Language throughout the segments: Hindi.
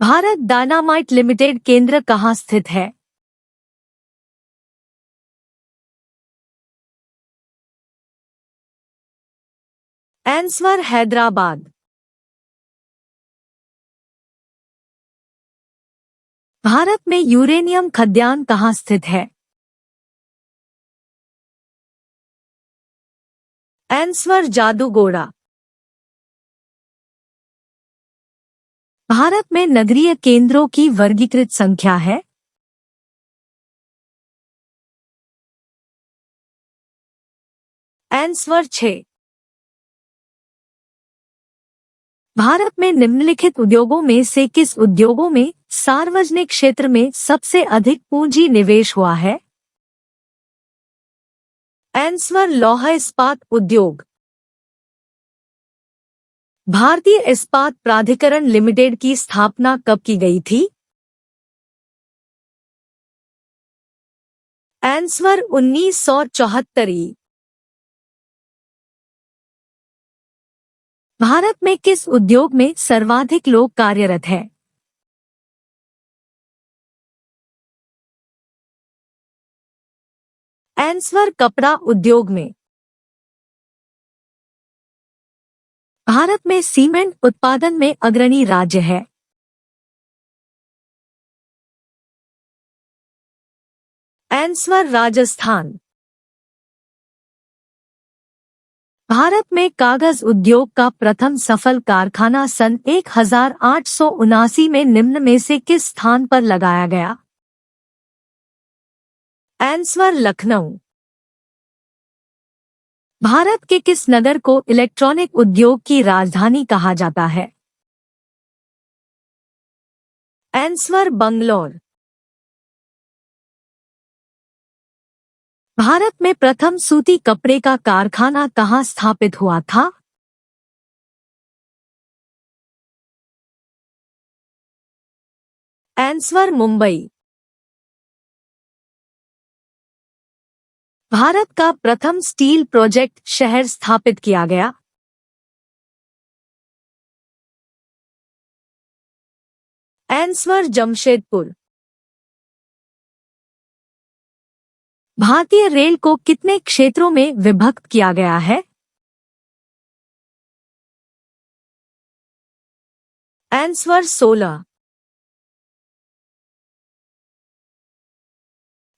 भारत डायनामाइट लिमिटेड केंद्र कहाँ स्थित है? आंसर हैदराबाद। भारत में यूरेनियम खदान कहाँ स्थित है? आंसर जादूगोड़ा। भारत में नगरीय केंद्रों की वर्गीकृत संख्या है? आंसर 6। भारत में निम्नलिखित उद्योगों में से किस उद्योगों में सार्वजनिक क्षेत्र में सबसे अधिक पूंजी निवेश हुआ है? आंसर लौह इस्पात उद्योग। भारतीय इस्पात प्राधिकरण लिमिटेड की स्थापना कब की गई थी? आंसर 1974। भारत में किस उद्योग में सर्वाधिक लोग कार्यरत हैं? आंसर कपड़ा उद्योग में। भारत में सीमेंट उत्पादन में अग्रणी राज्य है? आंसर राजस्थान। भारत में कागज उद्योग का प्रथम सफल कारखाना सन 1879 में निम्न में से किस स्थान पर लगाया गया? आंसर लखनऊ। भारत के किस नगर को इलेक्ट्रॉनिक उद्योग की राजधानी कहा जाता है? आंसर बंगलौर। भारत में प्रथम सूती कपड़े का कारखाना कहाँ स्थापित हुआ था? आंसर मुंबई। भारत का प्रथम स्टील प्रोजेक्ट शहर स्थापित किया गया? आंसर जमशेदपुर। भारतीय रेल को कितने क्षेत्रों में विभक्त किया गया है? आंसर 16।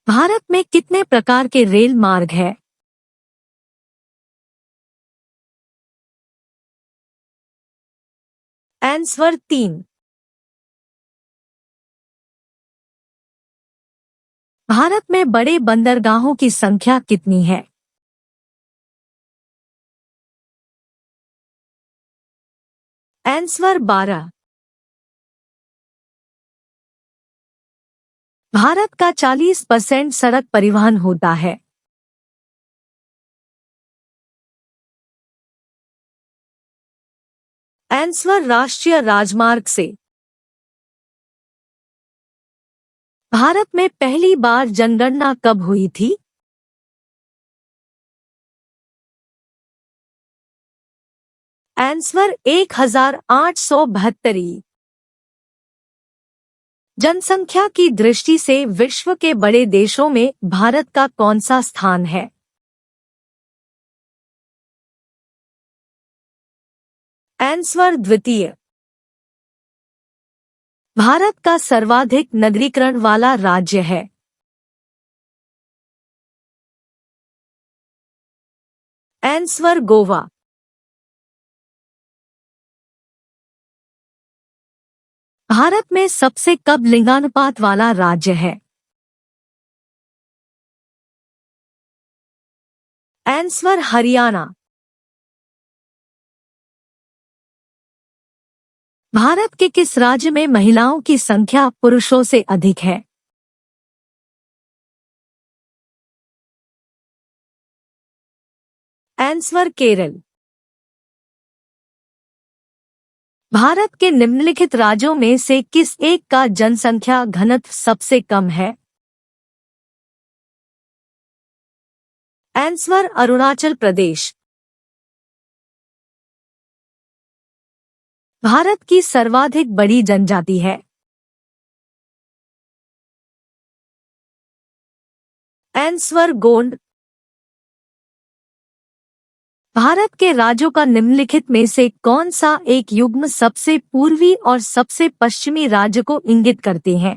भारत में कितने प्रकार के रेल मार्ग हैं? आंसर 3। भारत में बड़े बंदरगाहों की संख्या कितनी है? आंसर 12। भारत का 40% सड़क परिवहन होता है? आंसर राष्ट्रीय राजमार्ग से। भारत में पहली बार जनगणना कब हुई थी? आंसर 1872। जनसंख्या की दृष्टि से विश्व के बड़े देशों में भारत का कौन सा स्थान है? आंसर द्वितीय। भारत का सर्वाधिक नगरीकरण वाला राज्य है? आंसर गोवा। भारत में सबसे कम लिंगानुपात वाला राज्य है? आंसर हरियाणा। भारत के किस राज्य में महिलाओं की संख्या पुरुषों से अधिक है? आंसर केरल। भारत के निम्नलिखित राज्यों में से किस एक का जनसंख्या घनत्व सबसे कम है? आंसर अरुणाचल प्रदेश। भारत की सर्वाधिक बड़ी जनजाति है? आंसर गोंड। भारत के राज्यों का निम्नलिखित में से कौन सा एक युग्म सबसे पूर्वी और सबसे पश्चिमी राज्य को इंगित करते हैं?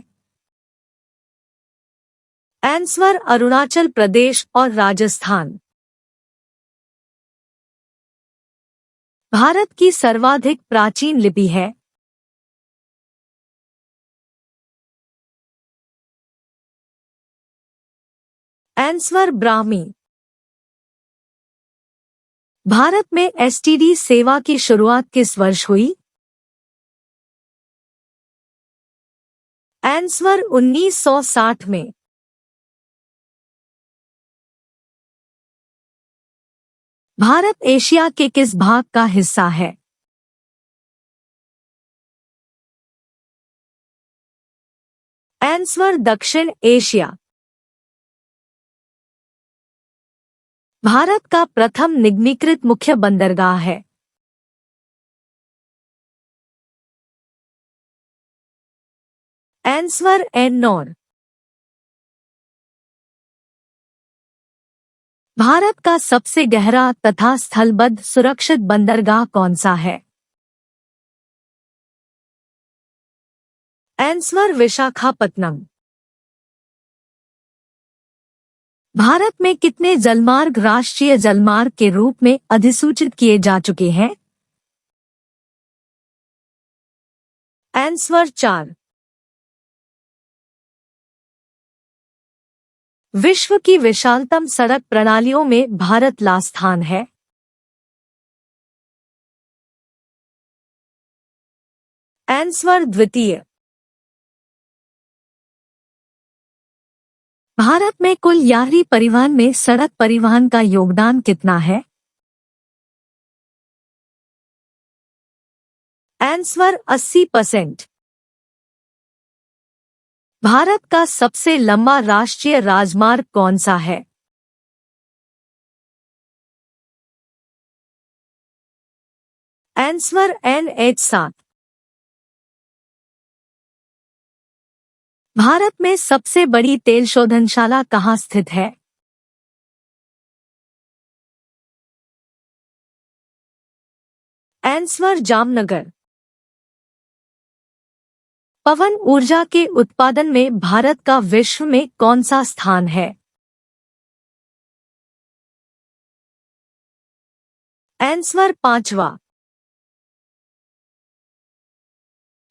आंसर अरुणाचल प्रदेश और राजस्थान। भारत की सर्वाधिक प्राचीन लिपि है? आंसर ब्राह्मी। भारत में एसटीडी सेवा की शुरुआत किस वर्ष हुई? आंसर 1960 में। भारत एशिया के किस भाग का हिस्सा है? आंसर दक्षिण एशिया। भारत का प्रथम निगमीकृत मुख्य बंदरगाह है? आंसर एन्नौर। भारत का सबसे गहरा तथा स्थलबद्ध सुरक्षित बंदरगाह कौन सा है? आंसर विशाखापत्तनम। भारत में कितने जलमार्ग राष्ट्रीय जलमार्ग के रूप में अधिसूचित किए जा चुके हैं? आंसर 4। विश्व की विशालतम सड़क प्रणालियों में भारत ला स्थान है? आंसर द्वितीय। भारत में कुल यात्री परिवहन में सड़क परिवहन का योगदान कितना है? आंसर 80%। भारत का सबसे लंबा राष्ट्रीय राजमार्ग कौन सा है? Answer NH7। भारत में सबसे बड़ी तेल शोधनशाला कहाँ स्थित है? आंसर जामनगर। पवन ऊर्जा के उत्पादन में भारत का विश्व में कौन सा स्थान है? आंसर 5वां।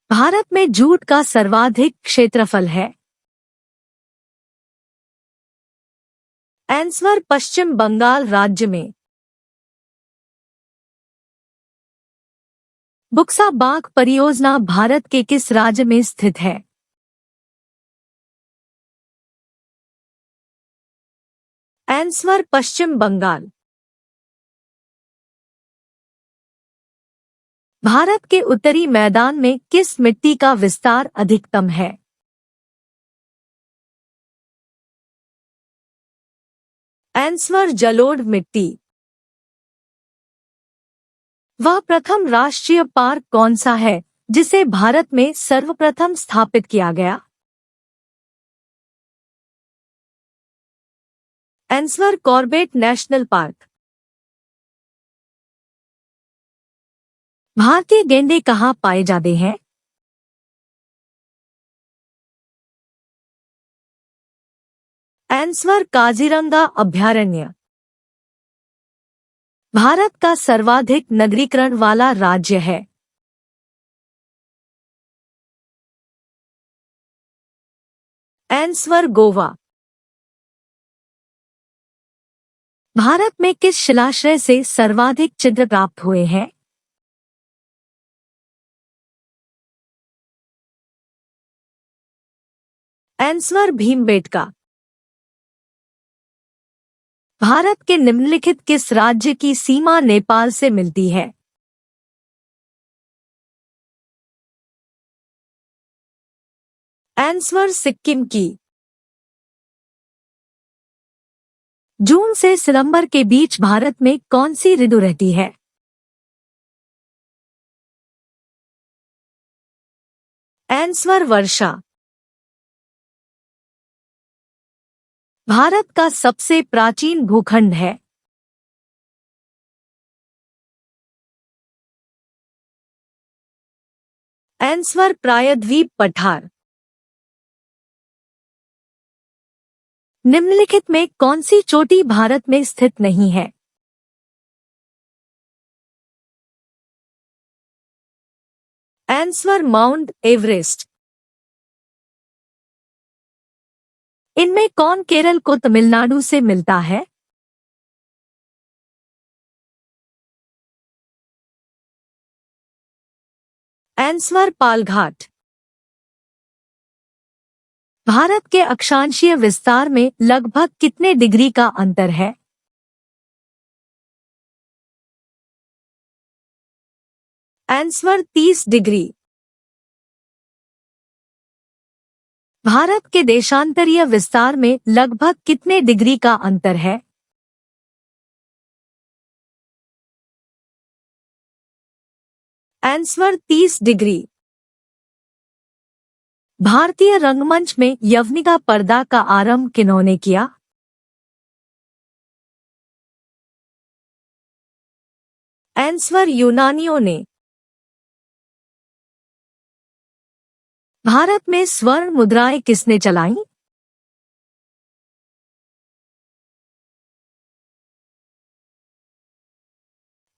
भारत में जूट का सर्वाधिक क्षेत्रफल है? आंसर पश्चिम बंगाल राज्य में। बुक्सा बाग परियोजना भारत के किस राज्य में स्थित है? आंसर पश्चिम बंगाल। भारत के उत्तरी मैदान में किस मिट्टी का विस्तार अधिकतम है? आंसर जलोढ़ मिट्टी। वह प्रथम राष्ट्रीय पार्क कौन सा है जिसे भारत में सर्वप्रथम स्थापित किया गया? Answer Corbett national park. भारतीय गैंडे कहाँ पाए जाते हैं? आंसर काजीरंगा अभयारण्य। भारत का सर्वाधिक नगरीकरण वाला राज्य है? आंसर गोवा। भारत में किस शिलाश्रय से सर्वाधिक चित्र प्राप्त हुए हैं? आंसर भीमबेटका। भारत के निम्नलिखित किस राज्य की सीमा नेपाल से मिलती है? आंसर सिक्किम की। जून से सितंबर के बीच भारत में कौन सी ऋतु रहती है? आंसर वर्षा। भारत का सबसे प्राचीन भूखंड है? आंसर प्रायद्वीप पठार। निम्नलिखित में कौन सी चोटी भारत में स्थित नहीं है? Answer mount Everest. इनमें कौन केरल को तमिलनाडु से मिलता है? आंसर पालघाट। भारत के अक्षांशीय विस्तार में लगभग कितने डिग्री का अंतर है? Answer 30 degree. भारत के देशांतरीय विस्तार में लगभग कितने डिग्री का अंतर है? Answer 30 degree. भारतीय रंगमंच में यवनिका पर्दा का आरंभ किन्होंने किया? आंसर यूनानियों ने। भारत में स्वर्ण मुद्राएं किसने चलाई?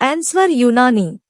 आंसर यूनानी।